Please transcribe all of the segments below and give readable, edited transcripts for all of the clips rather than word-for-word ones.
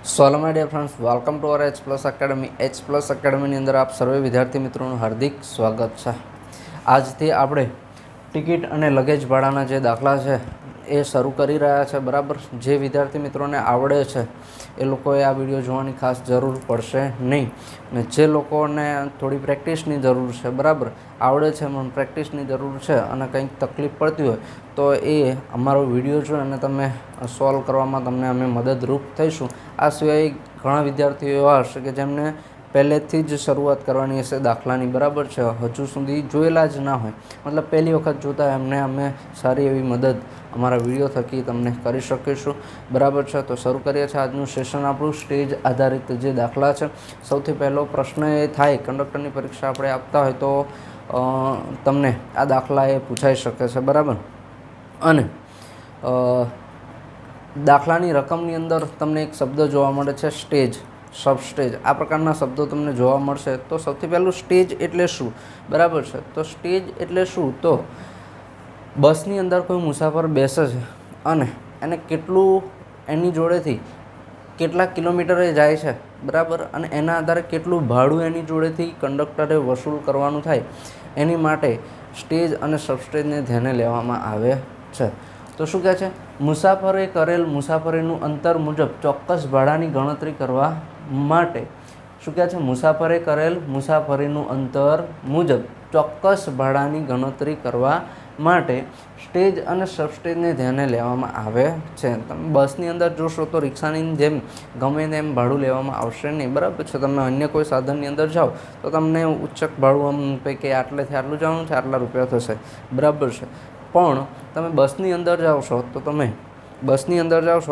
Solo my dear friends, welcome to our H plus academy. H plus એકેડમીની અંદર આપ સર્વે વિદ્યાર્થી મિત્રોનું હાર્દિક સ્વાગત છે. આજથી આપણે ટિકિટ અને લગેજ ભાડાના જે દાખલા છે એ શરૂ કરી રહ્યા છે. બરાબર, જે વિદ્યાર્થી મિત્રોને આવડે છે એ લોકોએ આ વિડીયો જોવાની ખાસ જરૂર પડશે નહીં. અને જે લોકોને થોડી પ્રેક્ટિસની જરૂર છે, બરાબર, આવડે છે પણ પ્રેક્ટિસની જરૂર છે અને કંઈક તકલીફ પડતી હોય તો એ અમારો વિડીયો જોઈ અને તમે સોલ્વ કરવામાં તમને અમે મદદરૂપ થઈશું. આ સિવાય ઘણા વિદ્યાર્થીઓ એવા હશે કે જેમને પહેલેથી જ શરૂઆત કરવાની હશે દાખલાની, બરાબર છે, હજુ સુધી જોયેલા જ ના હોય, મતલબ પહેલી વખત જોતા એમને અમે સારી એવી મદદ અમારા વિડીયો થકી તમને કરી શકીશું. બરાબર છે, તો શરૂ કરીએ છીએ આજનું સેશન. આપણું સ્ટેજ આધારિત જે દાખલા છે, સૌથી પહેલો પ્રશ્ન એ થાય, કંડક્ટરની પરીક્ષા આપણે આપતા હોય તો તમને આ દાખલા એ પૂછાઈ શકે છે. બરાબર, અને દાખલાની રકમની અંદર તમને એક શબ્દ જોવા મળે છે સ્ટેજ, સબસ્ટેજ. આ પ્રકારના શબ્દો તમને જોવા મળશે. તો સૌથી પહેલું સ્ટેજ એટલે શું? બરાબર છે, તો સ્ટેજ એટલે શું? તો બસની અંદર કોઈ મુસાફર બેસે છે અને એને કેટલું એની જોડેથી કેટલા કિલોમીટરે જાય છે, બરાબર, અને એના આધારે કેટલું ભાડું એની જોડેથી કંડક્ટરે વસૂલ કરવાનું થાય, એની માટે સ્ટેજ અને સબસ્ટેજને ધ્યાને લેવામાં આવે છે. તો શું કહે છે? મુસાફરે કરેલ મુસાફરીનું અંતર મુજબ ચોક્કસ ભાડાની ગણતરી કરવા માટે, શું કહે છે? મુસાફરે કરેલ મુસાફરીનું અંતર મુજબ ચોક્કસ ભાડાની ગણતરી કરવા માટે સ્ટેજ અને સબસ્ટેજને ધ્યાને લેવામાં આવે છે. તમે બસની અંદર જોશો તો રિક્ષાની જેમ ગમે તેમ ભાડું લેવામાં આવશે નહીં, બરાબર છે. તમે અન્ય કોઈ સાધનની અંદર જાઓ તો તમને ઉચ્ચક ભાડું આમ કે આટલેથી આટલું જવાનું છે, આટલા રૂપિયા થશે, બરાબર છે. પણ તમે બસની અંદર જાઓ છો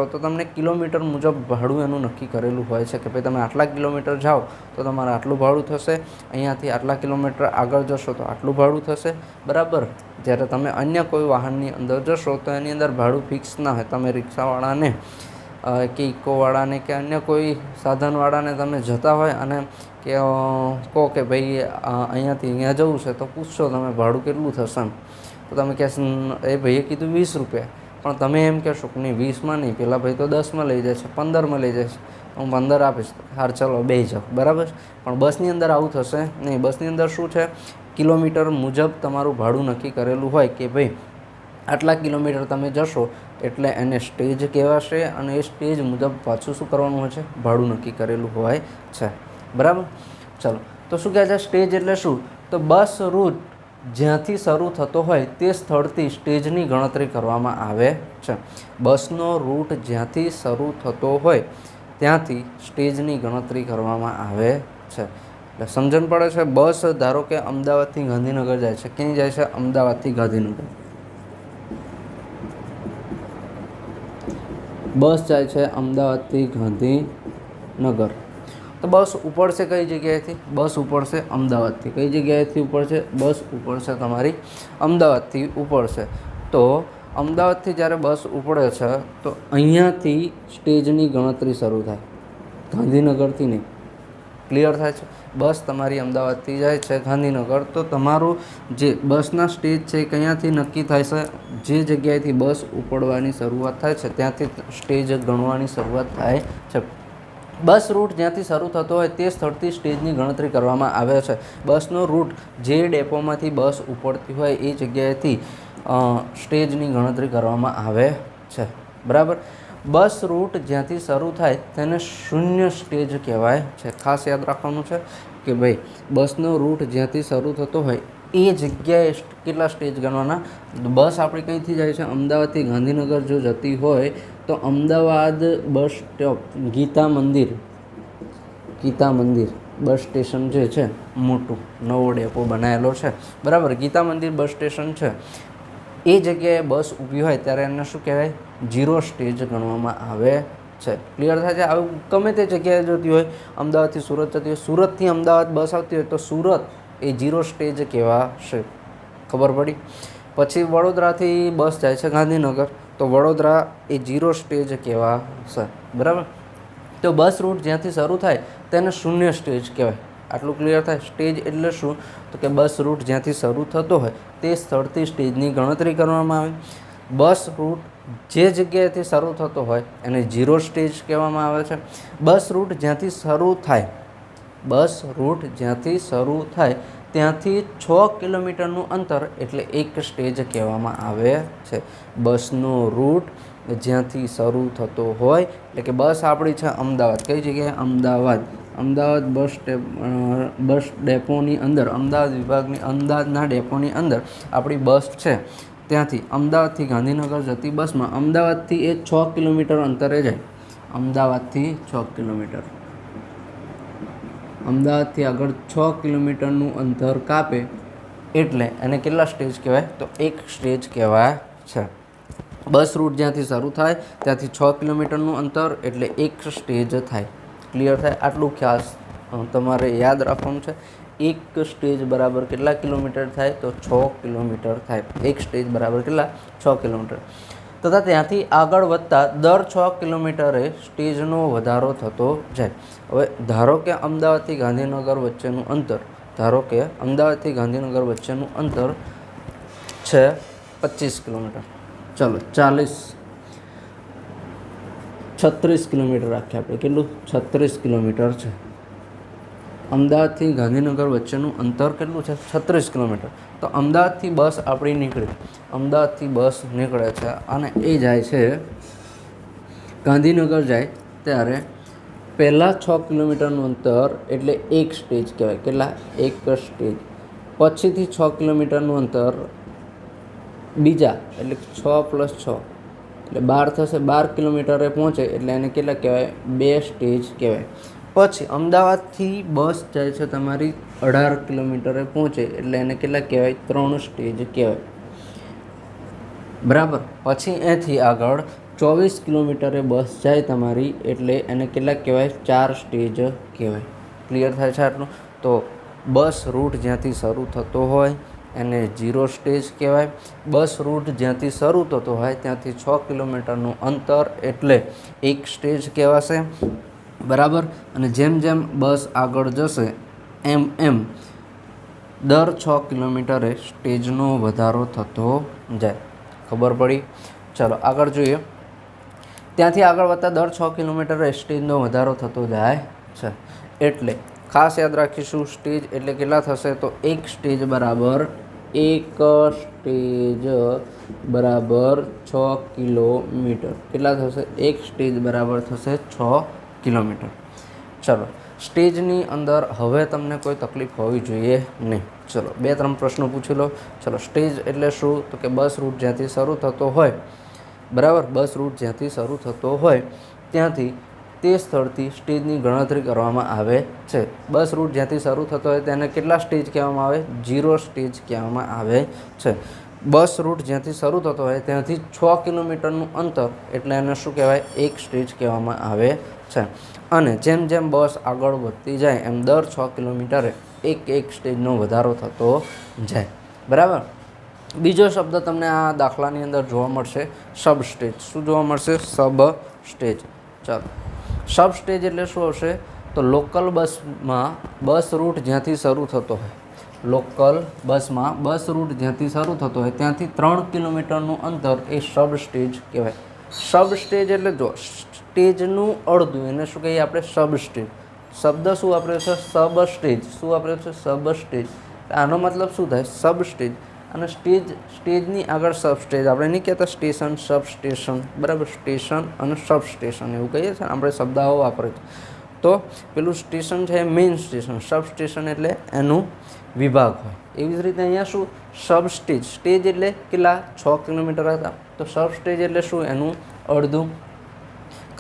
તો તમને કિલોમીટર મુજબ ભાડું એનું નક્કી કરેલું હોય છે કે ભાઈ તમે આટલા કિલોમીટર જાઓ તો તમારે આટલું ભાડું થશે, અહીંયાથી આટલા કિલોમીટર આગળ જશો તો આટલું ભાડું થશે, બરાબર. જ્યારે તમે અન્ય કોઈ વાહનની અંદર જશો તો એની અંદર ભાડું ફિક્સ ના હોય. તમે રિક્ષાવાળાને કે ઇકોવાળાને કે અન્ય કોઈ સાધનવાળાને તમે જતા હોય અને કે કહો કે ભાઈ અહીંયાથી અહીંયા જવું છે, તો પૂછશો તમે ભાડું કેટલું થશે એમ, તો તમે કહેશો એ ભાઈએ કીધું 20 રૂપિયા, પણ તમે એમ કહેશો કે નહીં 20માં નહીં, પેલા ભાઈ તો 10માં લઈ જાય છે, 15માં લઈ જાય છે, હું 15 આપીશ, હાર ચાલો બેસી જાઓ, બરાબર. પણ બસની અંદર આવું થશે નહીં. બસની અંદર શું છે? કિલોમીટર મુજબ તમારું ભાડું નક્કી કરેલું હોય કે ભાઈ આટલા કિલોમીટર તમે જશો એટલે એને સ્ટેજ કહેવાશે અને એ સ્ટેજ મુજબ પાછું શું કરવાનું હોય છે? ભાડું નક્કી કરેલું હોય છે, બરાબર. ચલો, તો શું કહે છે? સ્ટેજ એટલે શું? તો બસ રૂટ જ્યાંથી શરૂ થતો હોય તે સ્થળથી સ્ટેજની ગણતરી કરવામાં આવે છે. બસનો રૂટ જ્યાંથી શરૂ થતો હોય ત્યાંથી સ્ટેજની ગણતરી કરવામાં આવે છે. એટલે સમજણ પડે છે. બસ ધારો કે અમદાવાદથી ગાંધીનગર જાય છે. ક્યાંય જાય છે? અમદાવાદથી ગાંધીનગર. બસ જાય છે અમદાવાદથી ગાંધીનગર. તો બસ ઉપડશે કઈ જગ્યાએથી? બસ ઉપડશે અમદાવાદથી. કઈ જગ્યાએથી ઉપડશે? બસ ઉપડશે તમારી અમદાવાદથી ઉપડશે. તો અમદાવાદથી જ્યારે બસ ઉપડે છે તો અહીંયાથી સ્ટેજની ગણતરી શરૂ થાય, ગાંધીનગરથી નહીં. ક્લિયર થાય છે? બસ તમારી અમદાવાદથી જાય છે ગાંધીનગર, તો તમારું જે બસના સ્ટેજ છે એ કયાંથી નક્કી થાય છે? જે જગ્યાએથી બસ ઉપડવાની શરૂઆત થાય છે ત્યાંથી સ્ટેજ ગણવાની શરૂઆત થાય છે. બસ રૂટ જ્યાંથી શરૂ થતો હોય તે સ્થળથી સ્ટેજની ગણતરી કરવામાં આવે છે. બસનો રૂટ જે ડેપોમાંથી બસ ઉપડતી હોય એ જગ્યાએથી સ્ટેજની ગણતરી કરવામાં આવે છે, બરાબર. બસ રૂટ જ્યાંથી શરૂ થાય તેને શૂન્ય સ્ટેજ કહેવાય છે. ખાસ યાદ રાખવાનું છે કે ભાઈ બસનો રૂટ જ્યાંથી શરૂ થતો હોય એ જગ્યાએ કેટલા સ્ટેજ ગણવાના. બસ આપણી કંઈથી જાય છે? અમદાવાદથી ગાંધીનગર જો જતી હોય તો અમદાવાદ બસ સ્ટોપ ગીતા મંદિર બસ સ્ટેશન જે છે, મોટું નવો ડેપો બનાવેલો છે, બરાબર, ગીતા મંદિર બસ સ્ટેશન છે, એ જગ્યાએ બસ ઊભી હોય ત્યારે એને શું કહેવાય? 0 સ્ટેજ ગણવામાં આવે છે. ક્લિયર થાય છે? આવું ગમે તે જગ્યાએ જતી હોય, અમદાવાદથી સુરત જતી હોય, સુરતથી અમદાવાદ બસ આવતી હોય તો સુરત એ 0 સ્ટેજ કહેવાશે. ખબર પડી? પછી વડોદરાથી બસ જાય છે ગાંધીનગર તો વડોદરા એ 0 સ્ટેજ કહેવાશે, બરાબર. તો બસ રૂટ જ્યાંથી શરૂ થાય તેને શૂન્ય સ્ટેજ કહેવાય. આટલું ક્લિયર થાય? સ્ટેજ એટલે શું? તો કે બસ રૂટ જ્યાંથી શરૂ થતો હોય તે સ્થળથી સ્ટેજની ગણતરી કરવામાં આવે. બસ રૂટ જે જગ્યાએથી શરૂ થતો હોય એને 0 સ્ટેજ કહેવામાં આવે છે. બસ રૂટ જ્યાંથી શરૂ થાય ત્યાંથી 6 કિલોમીટરનું અંતર એટલે એક સ્ટેજ કહેવામાં આવે છે. બસનો રૂટ જ્યાંથી શરૂ થતો હોય એટલે કે બસ આપણી છે અમદાવાદ, કઈ જગ્યાએ? અમદાવાદ બસ ડેપોની અંદર, અમદાવાદ વિભાગની અમદાવાદના ડેપોની અંદર આપણી બસ છે. ત્યાંથી અમદાવાદથી ગાંધીનગર જતી બસમાં અમદાવાદથી એ 6 કિલોમીટર અંતરે જાય. અમદાવાદથી 6 કિલોમીટર, અમદાવાદથી આગળ 6 કિલોમીટરનું અંતર કાપે એટલે એને કેટલા સ્ટેજ કહેવાય? તો એક સ્ટેજ કહેવાય છે. બસ રૂટ જ્યાંથી શરૂ થાય ત્યાંથી 6 કિલોમીટરનું અંતર એટલે એક સ્ટેજ થાય. ક્લિયર થાય? આટલું ખાસ તમારે યાદ રાખવાનું છે. એક સ્ટેજ બરાબર કેટલા કિલોમીટર થાય? તો 6 કિલોમીટર થાય. એક સ્ટેજ બરાબર કેટલા? 6 કિલોમીટર. તથા ત્યાંથી આગળ વધતા દર 6 કિલોમીટરે સ્ટેજનો વધારો થતો જાય. હવે ધારો કે અમદાવાદથી ગાંધીનગર વચ્ચેનું અંતર છે 25 કિલોમીટર. ચલો 36 કિલોમીટર રાખીએ આપણે. કેટલું? 36 કિલોમીટર છે. અમદાવાદથી ગાંધીનગર વચ્ચેનું અંતર કેટલું છે? 36 કિલોમીટર. તો અમદાવાદથી બસ આપણી નીકળે છે અને એ જાય છે ગાંધીનગર જાય ત્યારે પહેલાં 6 કિલોમીટરનું અંતર એટલે એક સ્ટેજ કહેવાય. કેટલા? એક સ્ટેજ. પછીથી 6 કિલોમીટરનું અંતર બીજા એટલે 6 + 6 એટલે 12 થશે. 12 કિલોમીટરે પહોંચે એટલે એને કેટલા કહેવાય? 2 સ્ટેજ કહેવાય. પછી અમદાવાદથી બસ જાય છે તમારી 18 કિલોમીટરે પહોંચે એટલે એને કેટલા કહેવાય? 3 સ્ટેજ કહેવાય. બરાબર. પછી અહીંથી આગળ 24 કિલોમીટરે બસ જાય તમારી એટલે એને કેટલા કહેવાય? 4 સ્ટેજ કહેવાય. ક્લિયર થાય છે આટલું? તો બસ રૂટ જ્યાંથી શરૂ થતો હોય એને 0 સ્ટેજ કહેવાય. બસ રૂટ જ્યાંથી શરૂ થતો હોય ત્યાંથી 6 કિલોમીટરનું અંતર એટલે એક સ્ટેજ કહેવાશે. બરાબર. અને જેમ જેમ બસ આગળ જશે એમ દર 6 કિલોમીટરે સ્ટેજનો વધારો થતો જાય. ખબર પડી? ચાલો આગળ જોઈએ. ત્યાંથી આગળ વધતા દર 6 કિલોમીટરે સ્ટેજનો વધારો થતો જાય છે. એટલે ખાસ યાદ રાખીશું, સ્ટેજ એટલે કેટલા થશે? તો એક સ્ટેજ બરાબર 6 કિલોમીટર. કેટલા થશે? એક સ્ટેજ બરાબર થશે 6 કિલોમીટર. ચલો, સ્ટેજની અંદર હવે તમને કોઈ તકલીફ હોવી જોઈએ નહીં. ચલો 2-3 પ્રશ્નો પૂછી લો. ચલો, સ્ટેજ એટલે શું? તો કે બસ રૂટ જ્યાંથી શરૂ થતો હોય, બરાબર, બસ રૂટ જ્યાંથી શરૂ થતો હોય ત્યાંથી તે સ્થળથી સ્ટેજની ગણતરી કરવામાં આવે છે. બસ રૂટ જ્યાંથી શરૂ થતો હોય તેને કેટલા સ્ટેજ કહેવામાં આવે? 0 સ્ટેજ કહેવામાં આવે છે. બસ રૂટ જ્યાંથી શરૂ થતો હોય ત્યાંથી 6 કિલોમીટરનું અંતર એટલે એને શું કહેવાય? એક સ્ટેજ કહેવામાં આવે છે. અને જેમ જેમ બસ આગળ વધતી જાય એમ દર 6 કિલોમીટરે એક સ્ટેજનો વધારો થતો જાય. બરાબર. બીજો શબ્દ તમને આ દાખલાની અંદર જોવા મળશે, સબ સ્ટેજ. શું જોવા મળશે? સબ સ્ટેજ. ચાલો, સબ સ્ટેજ એટલે શું હશે? તો લોકલ બસમાં બસ રૂટ જ્યાંથી શરૂ થતો હોય, લોકલ બસમાં બસ રૂટ જ્યાંથી શરૂ થતો હોય ત્યાંથી 3 કિલોમીટરનું અંતર એ સબ સ્ટેજ કહેવાય. સબ સ્ટેજ એટલે જો સ્ટેજનું અડધું, એને શું કહીએ આપણે? સબ સ્ટેજ. શબ્દ શું વાપર્યો છે? સબ સ્ટેજ. શું વાપર્યો છે? સબ સ્ટેજ. આનો મતલબ શું થાય? સબ સ્ટેજ. અને સ્ટેજની આગળ સબ સ્ટેજ. આપણે નહીં કહેતા સ્ટેશન, સબ સ્ટેશન, બરાબર? સ્ટેશન અને સબ સ્ટેશન એવું કહીએ છીએ, આપણે શબ્દાઓ વાપરીએ છીએ. તો પેલું સ્ટેશન છે એ મેઇન સ્ટેશન, સબ સ્ટેશન એટલે એનું વિભાગ હોય. એવી જ રીતે અહીંયા શું? સબ સ્ટેજ. સ્ટેજ એટલે કેટલા? 6 કિલોમીટર હતા. તો સબ સ્ટેજ એટલે શું? એનું અડધું.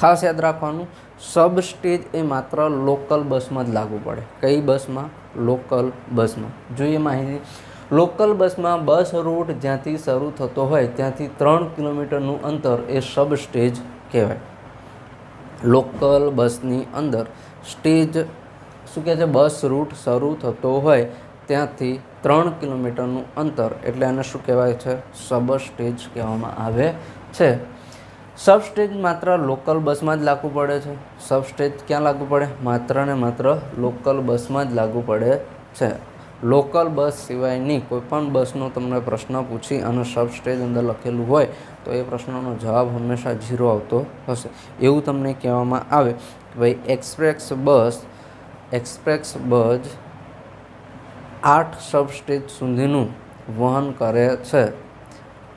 ખાસ યાદ રાખવાનું, સબ સ્ટેજ એ માત્ર લોકલ બસમાં જ લાગુ પડે. કઈ બસમાં? લોકલ બસમાં. જોઈએ માહિતી. લોકલ બસમાં બસ રૂટ જ્યાંથી શરૂ થતો હોય ત્યાંથી 3 કિલોમીટરનું અંતર એ સબ સ્ટેજ કહેવાય. લોકલ બસની અંદર સ્ટેજ શું કહે છે? બસ રૂટ શરૂ થતો હોય ત્યાંથી 3 કિલોમીટરનું અંતર એટલે એને શું કહેવાય છે? સબ સ્ટેજ કહેવામાં આવે છે. સબ સ્ટેજ માત્ર લોકલ બસમાં જ લાગુ પડે છે. સબ સ્ટેજ ક્યાં લાગુ પડે? માત્ર ને માત્ર લોકલ બસમાં જ લાગુ પડે છે. લોકલ બસ સિવાયની કોઈપણ બસનો તમને પ્રશ્ન પૂછી અને સબ સ્ટેજ અંદર લખેલું હોય તો એ પ્રશ્નનો જવાબ હંમેશા 0 આવતો હશે. એવું તમને કહેવામાં આવે કે ભાઈ એક્સપ્રેસ બસ 8 સબ સ્ટેજ સુધીનું વહન કરે છે,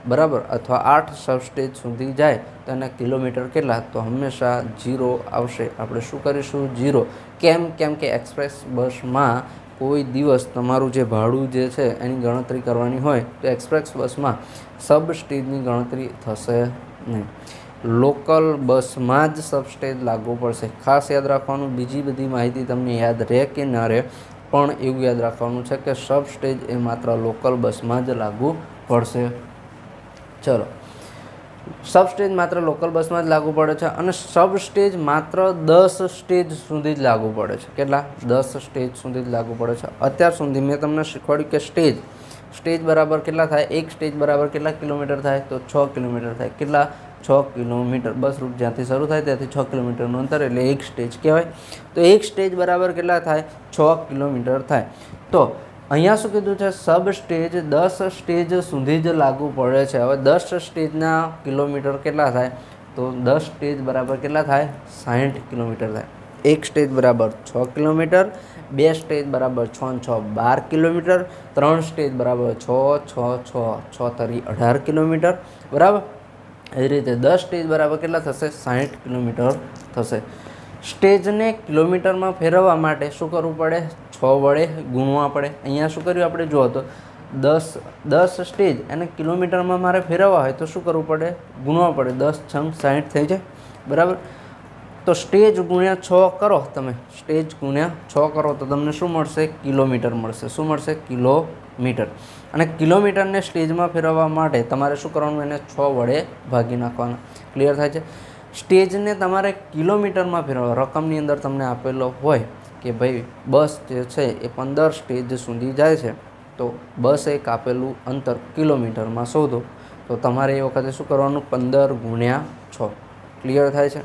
બરાબર, અથવા 8 સબ સ્ટેજ સુધી જાય તો એના કિલોમીટર કેટલા, તો હંમેશા 0 આવશે. આપણે શું કરીશું? 0. કેમ કે એક્સપ્રેસ બસમાં કોઈ દિવસ તમારું જે ભાડું જે છે એની ગણતરી કરવાની હોય તો એક્સપ્રેસ બસમાં સબ સ્ટેજની ગણતરી થશે નહીં. લોકલ બસમાં જ સબ સ્ટેજ લાગુ પડશે. ખાસ યાદ રાખવાનું, બીજી બધી માહિતી તમને યાદ રહે કે ના રહે, પણ એવું યાદ રાખવાનું છે કે સબ સ્ટેજ એ માત્ર લોકલ બસમાં જ લાગુ પડશે. ચલો, સબ સ્ટેજ માત્ર લોકલ બસમાં જ લાગુ પડે છે અને સબ સ્ટેજ માત્ર 10 સ્ટેજ સુધી જ લાગુ પડે છે. કેટલા? 10 સ્ટેજ સુધી જ લાગુ પડે છે. અત્યાર સુધી મેં તમને શીખવાડ્યું કે સ્ટેજ બરાબર કેટલા થાય? એક સ્ટેજ બરાબર કેટલા કિલોમીટર થાય? તો 6 કિલોમીટર થાય. કેટલા? 6 કિલોમીટર. બસ રૂટ જ્યાંથી શરૂ થાય ત્યાંથી 6 કિલોમીટરનું અંતર એટલે એક સ્ટેજ કહેવાય. તો એક સ્ટેજ બરાબર કેટલા થાય? 6 કિલોમીટર થાય. તો અહીંયા શું કીધું છે? સબ સ્ટેજ 10 સ્ટેજ સુધી જ લાગુ પડે છે. હવે 10 સ્ટેજના કિલોમીટર કેટલા થાય? તો 10 સ્ટેજ બરાબર કેટલા થાય? 60 કિલોમીટર થાય. એક સ્ટેજ બરાબર 6 કિલોમીટર, 2 સ્ટેજ બરાબર 6 અને 6 12 કિલોમીટર, 3 સ્ટેજ બરાબર 6 6 6 6 તરી 18 કિલોમીટર, બરાબર. એ રીતે 10 સ્ટેજ બરાબર કેટલા થશે? 60 કિલોમીટર થશે. સ્ટેજને કિલોમીટરમાં ફેરવવા માટે શું કરવું પડે? 6 વડે ગુણવા પડે. અહીંયા શું કર્યું આપણે? જુઓ તો 10 સ્ટેજ એને કિલોમીટરમાં મારે ફેરવવા હોય તો શું કરવું પડે? ગુણવા પડે. 10 6 60 થઈ જાય, બરાબર. તો સ્ટેજ ગુણ્યા 6 કરો તમે, સ્ટેજ ગુણ્યા 6 કરો તો તમને શું મળશે? કિલોમીટર મળશે. શું મળશે? કિલોમીટર. અને કિલોમીટરને સ્ટેજમાં ફેરવવા માટે તમારે શું કરવાનું? એને 6 વડે ભાગી નાખવાના. ક્લિયર થાય છે? સ્ટેજને તમારે કિલોમીટરમાં ફેરવવા, રકમની અંદર તમને આપેલો હોય કે ભાઈ બસ જે છે એ 15 સ્ટેજ સુધી જાય છે, તો બસ એક આપેલું અંતર કિલોમીટરમાં શોધો, તો તમારે એ વખતે શું કરવાનું? 15 ગુણ્યા 6. ક્લિયર થાય છે?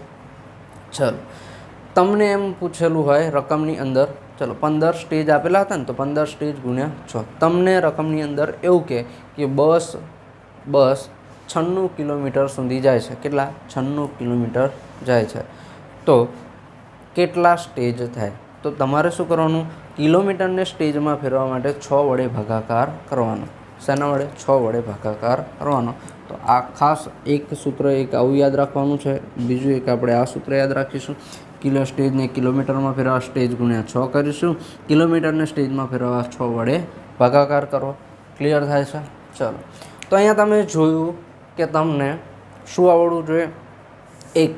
ચલો, તમને એમ પૂછેલું હોય રકમની અંદર, ચલો 15 સ્ટેજ આપેલા હતા ને, તો 15 સ્ટેજ ગુણ્યા 6. તમને રકમની અંદર એવું કે બસ 96 કિલોમીટર સુધી જાય છે. કેટલા? 96 કિલોમીટર જાય છે. તો કેટલા સ્ટેજ થાય? તો તમારે શું કરવાનું? કિલોમીટરને સ્ટેજમાં ફેરવા માટે 6 વડે ભાગાકાર કરવાનો. શેના વડે? 6 વડે ભાગાકાર કરવાનો. તો આ ખાસ એક સૂત્ર એક આવું યાદ રાખવાનું છે. બીજું એક આપણે આ સૂત્ર યાદ રાખીશું. સ્ટેજને કિલોમીટરમાં ફેરવવા સ્ટેજ ગુણ્યા 6 કરીશું. કિલોમીટરને સ્ટેજમાં ફેરવવા 6 વડે ભાગાકાર કરો. ક્લિયર થાય છે? ચલો, તો અહીંયા તમે જોયું કે તમને શું આવડવું જોઈએ? એક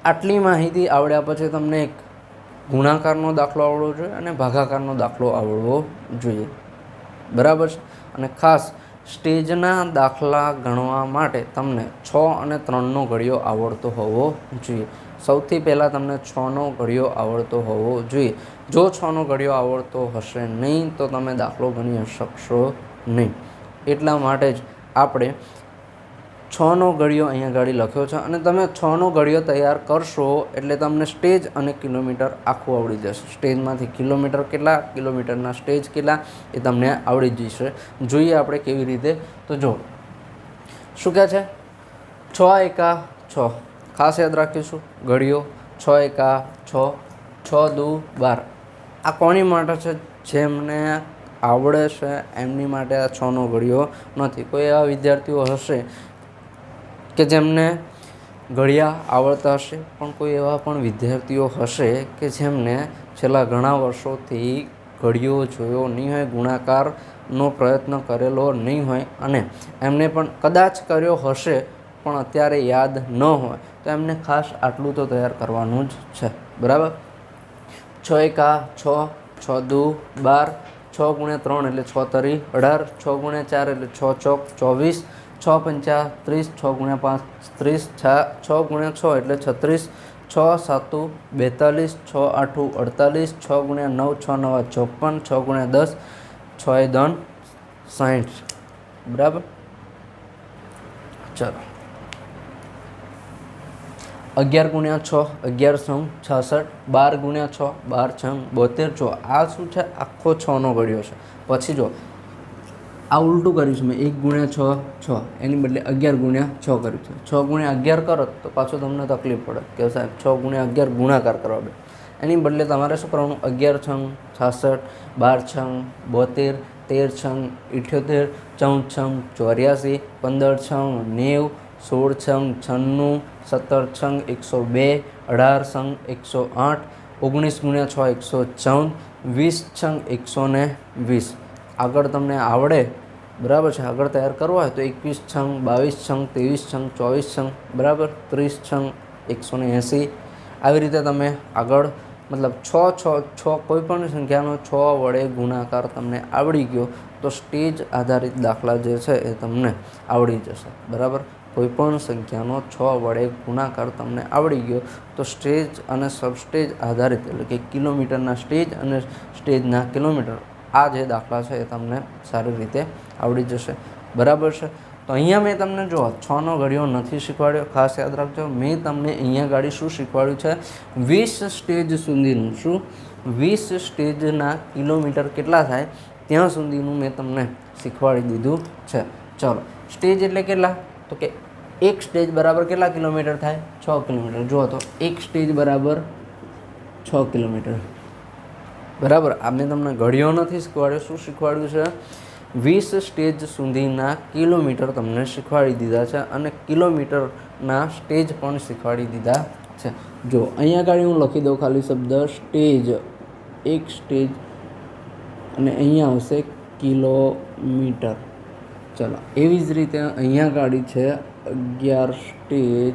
આટલી માહિતી આવડ્યા પછી તમને એક ગુણાકારનો દાખલો આવડવો જોઈએ અને ભાગાકારનો દાખલો આવડવો જોઈએ, બરાબર છે. અને ખાસ સ્ટેજના દાખલા ગણવા માટે તમને 6 અને 3નો ઘડિયો આવડતો હોવો જોઈએ. સૌથી પહેલાં તમને 6નો ઘડિયો આવડતો હોવો જોઈએ. જો 6નો ઘડિયો આવડતો હશે નહીં તો તમે દાખલો ગણી શકશો નહીં. એટલા માટે જ આપણે 6નો ઘડિયો અહીંયા ગાડી લખ્યો છે અને તમે 6નો ઘડિયો તૈયાર કરશો એટલે તમને સ્ટેજ અને કિલોમીટર આખું આવડી જશે. સ્ટેજમાંથી કિલોમીટર કેટલા, કિલોમીટરના સ્ટેજ કેટલા એ તમને આવડી જશે. જોઈએ આપણે કેવી રીતે. તો જો શું કહે છે? 6 એકા 6, ખાસ યાદ રાખીશું. ઘડિયો 6 એકા 6, 6 દુ 12. આ કોની માટે છે? જેમને આવડે છે એમની માટે આ 6નો ઘડિયો નથી. કોઈ એવા વિદ્યાર્થીઓ હશે કે જેમને ઘડિયા આવડતા હશે, પણ કોઈ એવા પણ વિદ્યાર્થીઓ હશે કે જેમને છેલ્લા ઘણા વર્ષોથી ઘડિયો જોયો નહીં હોય, ગુણાકારનો પ્રયત્ન કરેલો નહીં હોય અને એમને પણ કદાચ કર્યો હશે પણ અત્યારે યાદ ન હોય, તો એમને ખાસ આટલું તો તૈયાર કરવાનું જ છે, બરાબર. 6 એકા 6, 6 દુ 12, 6 ગુણ્યા 3 એટલે 6 તરી 18, 6 ગુણ્યા 4 એટલે 6 ચોક 24, 6 પંચા 30, 6 ગુણ્યા 5 30, 6 ગુણ્યા 6 એટલે 36, 6 સાતુ 42, 6 આઠું 48, 6 ગુણ્યા 9 6 નવા 54, 6 ગુણ્યા 10 6 દન 60, બરાબર. ચલો, 11 ગુણ્યા 6 11 છંગ 66, 12 ગુણ્યા 6 12 છંગ 72. જો આ શું છે, આખો 6નો ઘડિયો છે. પછી જો આ ઉલટું કર્યું છે મેં, 1 ગુણ્યા 6 6, એની બદલે 11 ગુણ્યા 6 કર્યું છે. 6 ગુણ્યા 11 કરો તો પાછું તમને તકલીફ પડે કે સાહેબ 6 ગુણ્યા 11 ગુણાકાર કરવા બે. એની બદલે તમારે શું કરવાનું, 11 છંગ 66, 12 છંગ 72, 13 છંગ 78, 14 છંગ 84, 15 છંગ 90, 16 છંગ 96, 17 છંગ 102, 18 છંગ 108, 19 ગુણ્યા 6 114, 20 છંગ 120. આગળ તમને આવડે બરાબર છે, આગળ તૈયાર કરવો હોય તો 21 છંગ 22 છંગ 23 છંગ 24 છંગ બરાબર, 30 છંગ 180. આવી રીતે તમે આગળ મતલબ 6 કોઈ પણ સંખ્યાનો 6 વડે ગુણાકાર તમને આવડી ગયો તો સ્ટેજ આધારિત દાખલા જે છે એ તમને આવડી જશે બરાબર. કોઈ પણ સંખ્યાનો 6 વડે ગુણાકાર તમને આવડી ગયો તો સ્ટેજ અને સબસ્ટેજ આધારિત એટલે કે કિલોમીટરના સ્ટેજ અને સ્ટેજના કિલોમીટર આ જે દાખલા છે એ તમને સારી રીતે આવડી જશે બરાબર છે. તો અહીંયા મેં તમને જો 6નો ઘડિયો નથી શીખવાડ્યો, ખાસ યાદ રાખજો. મેં તમને અહીંયા ગાડી શું શીખવાડ્યું છે, 20 સ્ટેજ સુધીનું, શું 20 સ્ટેજના કિલોમીટર કેટલા થાય ત્યાં સુધીનું મેં તમને શીખવાડી દીધું છે. ચલો, સ્ટેજ એટલે કેટલા, તો કે એક સ્ટેજ બરાબર કેટલા કિલોમીટર થાય, 6 કિલોમીટર. જુઓ તો એક સ્ટેજ બરાબર 6 કિલોમીટર બરાબર. આ મેં તમને ઘડિયો નથી શીખવાડ્યો, શું શીખવાડ્યું છે, 20 સ્ટેજ સુધીના કિલોમીટર તમને શીખવાડી દીધા છે અને કિલોમીટરના સ્ટેજ પણ શીખવાડી દીધા છે. જો અહીંયા આગળ હું લખી દઉં ખાલી શબ્દ સ્ટેજ, એક સ્ટેજ, અને અહીંયા આવશે કિલોમીટર. ચલો, એવી જ રીતે અહીંયા ગાડી છે 11 સ્ટેજ.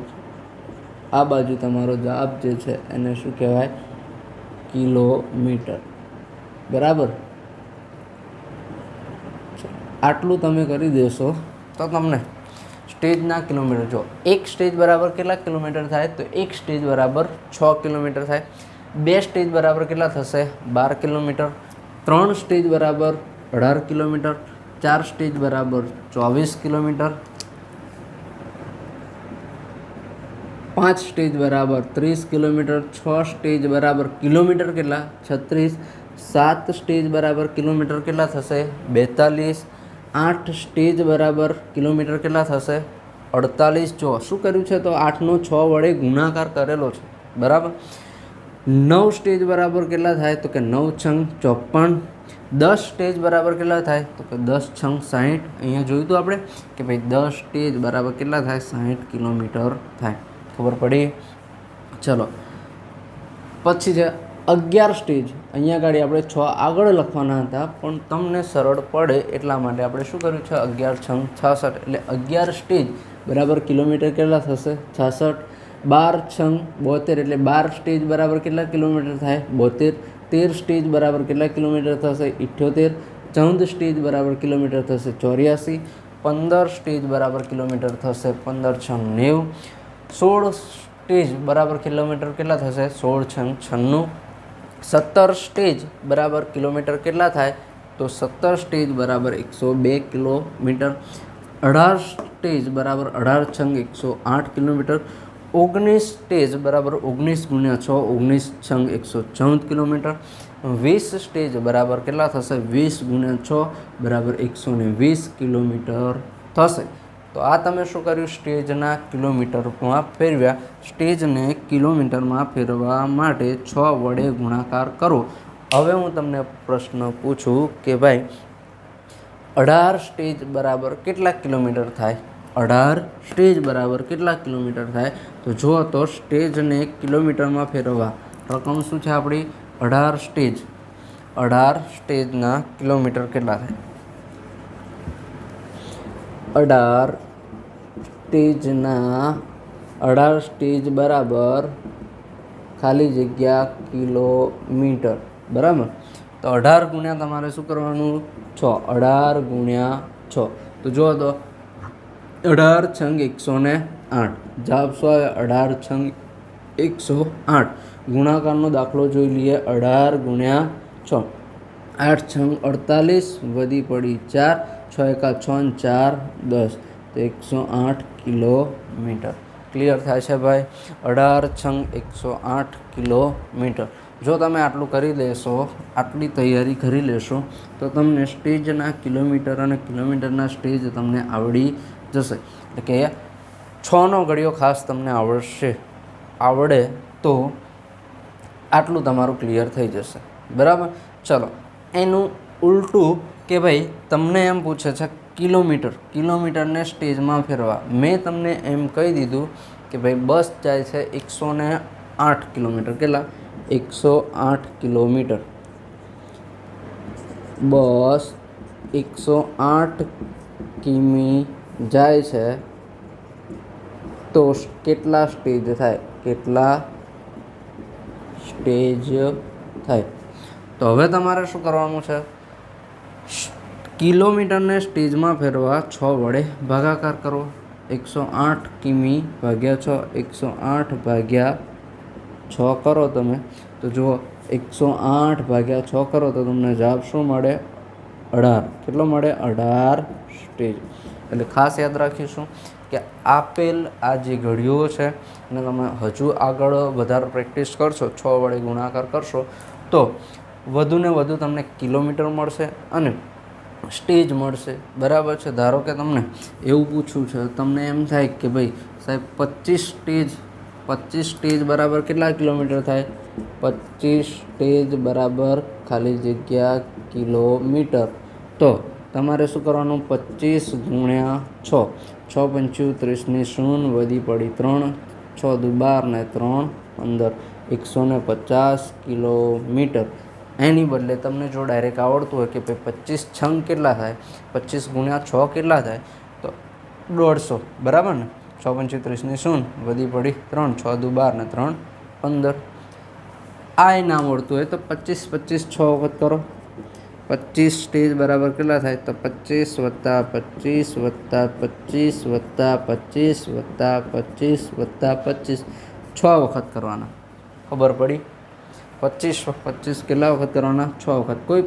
આ બાજુ તમારો જવાબ જે છે એને શું કહેવાય, કિલોમીટર બરાબર. આટલું તમે કરી દેશો તો તમને સ્ટેજના કિલોમીટર, જો એક સ્ટેજ બરાબર કેટલા કિલોમીટર થાય, તો એક સ્ટેજ બરાબર 6 કિલોમીટર થાય. 2 સ્ટેજ બરાબર કેટલા થશે, 12 કિલોમીટર. 3 સ્ટેજ બરાબર 18 કિલોમીટર. 4 સ્ટેજ બરાબર 24 કિલોમીટર. 5 સ્ટેજ બરાબર 30 કિલોમીટર. 6 સ્ટેજ બરાબર કિલોમીટર કેટલા, 36. 7 સ્ટેજ બરાબર કિલોમીટર કેટલા થશે, 42. 8 સ્ટેજ બરાબર કિલોમીટર કેટલા થશે, 48. જો શું કર્યું છે, તો 8નો 6 વડે ગુણાકાર કરેલો છે બરાબર. 9 સ્ટેજ બરાબર કેટલા થાય, તો કે 9 છંગ 54. 10 સ્ટેજ બરાબર કેટલા થાય, તો કે 10 છંગ 60. અહીંયા જોયું હતું આપણે કે ભાઈ 10 સ્ટેજ બરાબર કેટલા થાય, 60 કિલોમીટર થાય. ખબર પડી. ચલો, પછી છે 11 સ્ટેજ. અહીંયા ગાડી આપણે 6 આગળ લખવાના હતા પણ તમને સરળ પડે એટલા માટે આપણે શું કર્યું છે, 11 છંગ 66 એટલે 11 સ્ટેજ બરાબર કિલોમીટર કેટલા થશે, 66. 12 છંગ 72 એટલે 12 સ્ટેજ બરાબર કેટલા કિલોમીટર થાય, 72. 13 સ્ટેજ બરાબર કેટલા કિલોમીટર થશે, 78. 14 સ્ટેજ બરાબર કિલોમીટર થશે, 84. 15 સ્ટેજ બરાબર કિલોમીટર થશે, 15 છંગ 90. 16 સ્ટેજ બરાબર કિલોમીટર કેટલા થશે, 16 છંગ 96. 17 સ્ટેજ બરાબર કિલોમીટર કેટલા થાય, તો 17 સ્ટેજ બરાબર 102 કિલોમીટર. 18 સ્ટેજ બરાબર 18 છંગ 108 કિલોમીટર. 19 સ્ટેજ બરાબર 19 ગુણ્યા 6 19 છંગ 114 કિલોમીટર. 20 સ્ટેજ બરાબર કેટલા થશે, 20 ગુણ્યા 6 બરાબર 120 કિલોમીટર થશે. તો આ તમે શું કર્યું, સ્ટેજના કિલોમીટરમાં ફેરવ્યા. સ્ટેજને કિલોમીટરમાં ફેરવવા માટે 6 વડે ગુણાકાર કરો. હવે હું તમને પ્રશ્ન પૂછું કે ભાઈ 18 સ્ટેજ બરાબર કેટલા કિલોમીટર થાય, 18 સ્ટેજ બરાબર કેટલા કિલોમીટર થાય, તો જુઓ તો સ્ટેજને કિલોમીટરમાં ફેરવવા રકમ શું છે આપણી, 18 સ્ટેજ. 18 સ્ટેજના કિલોમીટર કેટલા થાય, 18 સ્ટેજ બરાબર ખાલી જગ્યા કિલોમીટર બરાબર. તો 18 ગુણ્યા તમારે શું કરવાનું, 6. 18 ગુણ્યા 6 તો જુઓ તો 18 છંગ 108. જવાબ શું આવે, 18 છંગ 108. ગુણાકારનો દાખલો જોઈ લઈએ. 18 ગુણ્યા 6, 8 છંગ 48, વધી પડી 4, 6 એકા 6 4 10, તો 108 કિલોમીટર. ક્લિયર થાય છે ભાઈ? 18×108 કિલોમીટર. જો તમે આટલું કરી લેશો, આટલી તૈયારી કરી લેશો, તો તમને સ્ટેજના કિલોમીટર અને કિલોમીટરના સ્ટેજ તમને આવડી જશે. એટલે કે 6નો ઘડિયો ખાસ તમને આવડે તો આટલું તમારું ક્લિયર થઈ જશે. બરાબર? ચલો, એનું ઉલટું કે ભાઈ તમને એમ પૂછે છે કિલોમીટરને સ્ટેજમાં ફેરવા. મેં તમને એમ કહી દીધું કે ભાઈ બસ જાય છે 108 કિલોમીટર. કેટલા? 108 કિલોમીટર. બસ 108 કિમી જાય છે તો કેટલા સ્ટેજ થાય? તો હવે તમારે શું કરવાનું છે? કિલોમીટરને સ્ટેજમાં ફેરવા 6 વડે ભાગાકાર કરો. 108 કિમી ભાગ્યા 6, 108 ભાગ્યા 6 કરો તમે તો જુઓ, 108 ભાગ્યા 6 કરો તો તમને જવાબ શું મળે? 18. કેટલો મળે? 18 સ્ટેજ. એટલે ખાસ યાદ રાખીશું કે આપેલ આ જે ઘડીઓ છે અને તમે હજુ આગળ વધારે પ્રેક્ટિસ કરશો, 6 વડે ગુણાકાર કરશો તો વધુને વધુ તમને કિલોમીટર મળશે અને સ્ટેજ મળશે. બરાબર છે? ધારો કે તમને એવું પૂછવું છે, તમને એમ થાય કે ભાઈ સાહેબ 25 સ્ટેજ બરાબર કેટલા કિલોમીટર થાય? 25 સ્ટેજ બરાબર ખાલી જગ્યા કિલોમીટર. તો તમારે શું કરવાનું? 25 ગુણ્યા 6. 6 પંચું 30 શૂન્ય, વધી પડી 3, 6 દુ 12 ને 3 15, 150 કિલોમીટર. એની બદલે તમને જો ડાયરેક્ટ આવડતું હોય કે ભાઈ 25 છંગ કેટલા થાય, 25 ગુણ્યા 6 કેટલા થાય, તો 150. બરાબર ને? 6 પંચું 30 શૂન્ય, વધી પડી 3, 6 દુ 12 ને 3 15. આ ના આવડતું હોય તો 25 6 વખત કરો. 25 સ્ટેજ બરાબર કેટલા થાય? તો 25 વત્તા 25 વત્તા 25 વત્તા 25 વત્તા 25 વત્તા 25, 6 વખત કરવાના. ખબર પડી? 25 કેટલા વખત કરવાના? 6 વખત. કોઈ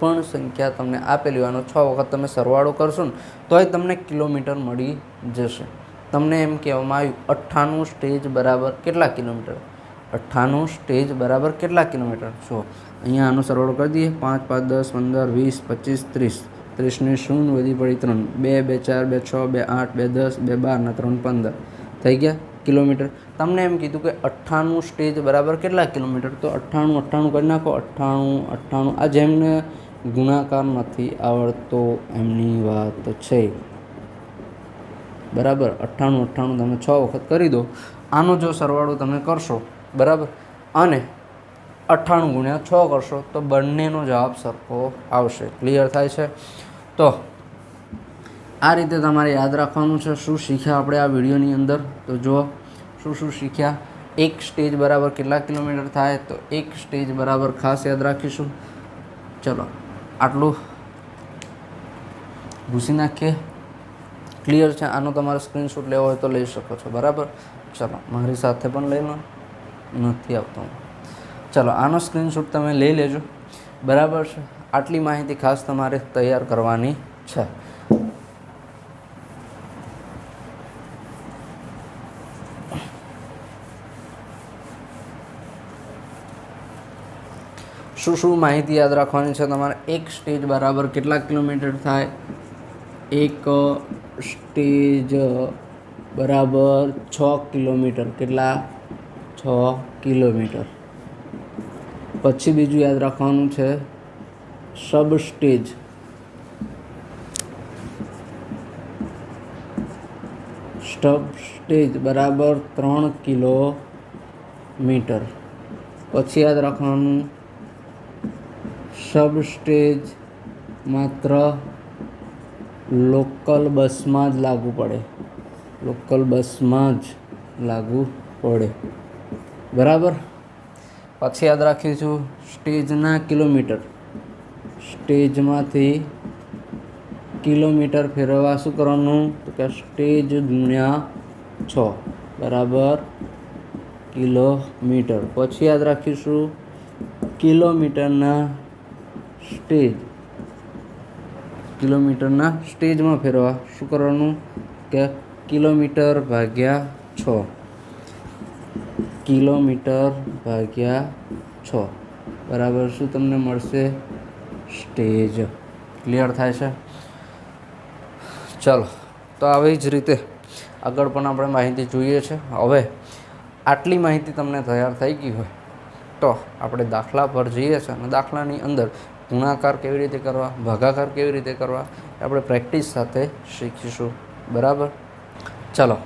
પણ સંખ્યા તમને આપેલી હોય 6 વખત તમે સરવાળો કરશો ને તોય તમને કિલોમીટર મળી જશે. તમને એમ કહેવામાં આવ્યું 98 સ્ટેજ બરાબર કેટલા કિલોમીટર? 98 સ્ટેજ બરાબર કેટલા કિલોમીટર? જો અહીંયા આનો સરવાળો કરી દઈએ. 5 5 10 15 20 25 30, 30 શૂન્ય, વધી પડી 3, 2 2 4 2 6 2 8 2 10 2 12 ને 3 15 થઈ ગયા કિલોમીટર. તમને એમ કીધું કે 98 સ્ટેજ બરાબર કેટલા કિલોમીટર? તો 98 કરી નાખો. 98. આ જેમને ગુણાકાર નથી આવડતો એમની વાત છે. બરાબર? 98 તમે 6 વખત કરી દો. આનો જો સરવાળો તમે કરશો, બરાબર, અને 98 ગુણ્યા 6 કરશો તો બંનેનો જવાબ સરખો આવશે. ક્લિયર થાય છે? તો આ રીતે તમારે યાદ રાખવાનું છે. શું શીખ્યા આપણે આ વિડીયોની અંદર? તો જુઓ શું શીખ્યા. એક સ્ટેજ બરાબર કેટલા કિલોમીટર થાય? તો એક સ્ટેજ બરાબર ખાસ યાદ રાખીશું. ચલો આટલું ભૂસી નાખીએ. ક્લિયર છે? આનો તમારે સ્ક્રીનશોટ લેવો હોય તો લઈ શકો છો. બરાબર? ચલો મારી સાથે પણ લઈ લો. નથી આવતો. ચલો આનો સ્ક્રીનશોટ તમે લઈ લેજો. બરાબર છે? આટલી માહિતી ખાસ તમારે તૈયાર કરવાની છે. શું માહિતી યાદ રાખવાની છે તમારે? એક સ્ટેજ બરાબર કેટલા કિલોમીટર થાય? એક સ્ટેજ બરાબર 6 કિલોમીટર. કેટલા? 6 કિલોમીટર. પછી બીજું યાદ રાખવાનું છે સબ સ્ટેજ. બરાબર 3 કિલોમીટર. પછી યાદ રાખવાનું સબ સ્ટેજ માત્ર લોકલ બસમાં જ લાગુ પડે. બરાબર? પછી યાદ રાખીશું સ્ટેજના કિલોમીટર. સ્ટેજમાંથી કિલોમીટર ફેરવવા શું કરવાનું? તો કે સ્ટેજ ગુણ્યા 6 બરાબર કિલોમીટર. પછી યાદ રાખીશું કિલોમીટરના સ્ટેજમાં ફેરવા શું કરવાનું? કે કિલોમીટર ભાગ્યા 6 કિલોમીટર ભાગ્યા 6 બરાબર શું તમને મળશે? સ્ટેજ. ક્લિયર થાય છે? ચાલો, તો આવી જ રીતે આગળ પણ આપણે માહિતી જોઈએ છે. હવે આટલી માહિતી તમને તૈયાર થઈ ગઈ હોય તો આપણે દાખલા પર જઈએ છીએ અને દાખલાની અંદર ગુણાકાર કેવી રીતે કરવા, ભાગાકાર કેવી રીતે કરવા આપણે પ્રેક્ટિસ સાથે શીખીશું. બરાબર? ચાલો